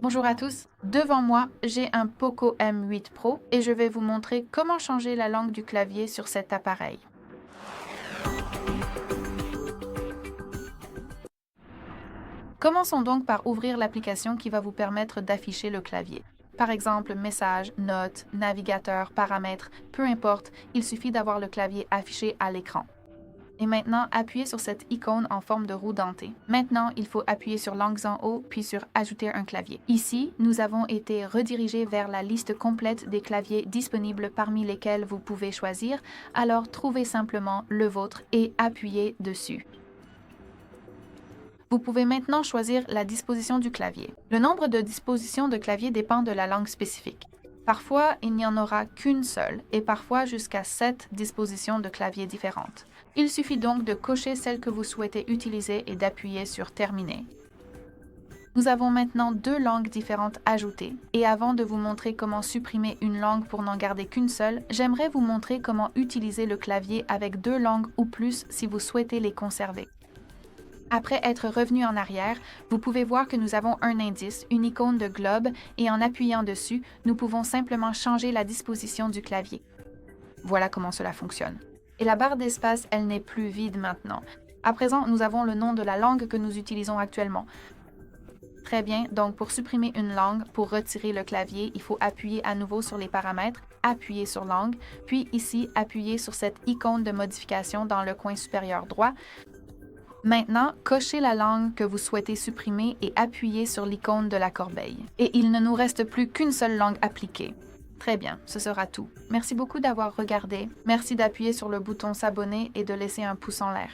Bonjour à tous, devant moi, j'ai un Poco M8 Pro et je vais vous montrer comment changer la langue du clavier sur cet appareil. Commençons donc par ouvrir l'application qui va vous permettre d'afficher le clavier. Par exemple, messages, notes, navigateur, paramètres, peu importe, il suffit d'avoir le clavier affiché à l'écran. Et maintenant, appuyez sur cette icône en forme de roue dentée. Maintenant, il faut appuyer sur Langues en haut, puis sur Ajouter un clavier. Ici, nous avons été redirigés vers la liste complète des claviers disponibles parmi lesquels vous pouvez choisir, alors trouvez simplement le vôtre et appuyez dessus. Vous pouvez maintenant choisir la disposition du clavier. Le nombre de dispositions de clavier dépend de la langue spécifique. Parfois, il n'y en aura qu'une seule et parfois jusqu'à 7 dispositions de clavier différentes. Il suffit donc de cocher celle que vous souhaitez utiliser et d'appuyer sur Terminer. Nous avons maintenant 2 langues différentes ajoutées et avant de vous montrer comment supprimer une langue pour n'en garder qu'une seule, j'aimerais vous montrer comment utiliser le clavier avec 2 langues ou plus si vous souhaitez les conserver. Après être revenu en arrière, vous pouvez voir que nous avons un indice, une icône de globe, et en appuyant dessus, nous pouvons simplement changer la disposition du clavier. Voilà comment cela fonctionne. Et la barre d'espace, elle n'est plus vide maintenant. À présent, nous avons le nom de la langue que nous utilisons actuellement. Très bien, donc pour supprimer une langue, pour retirer le clavier, il faut appuyer à nouveau sur les paramètres, appuyer sur langue, puis ici, appuyer sur cette icône de modification dans le coin supérieur droit. Maintenant, cochez la langue que vous souhaitez supprimer et appuyez sur l'icône de la corbeille. Et il ne nous reste plus qu'une seule langue appliquée. Très bien, ce sera tout. Merci beaucoup d'avoir regardé. Merci d'appuyer sur le bouton s'abonner et de laisser un pouce en l'air.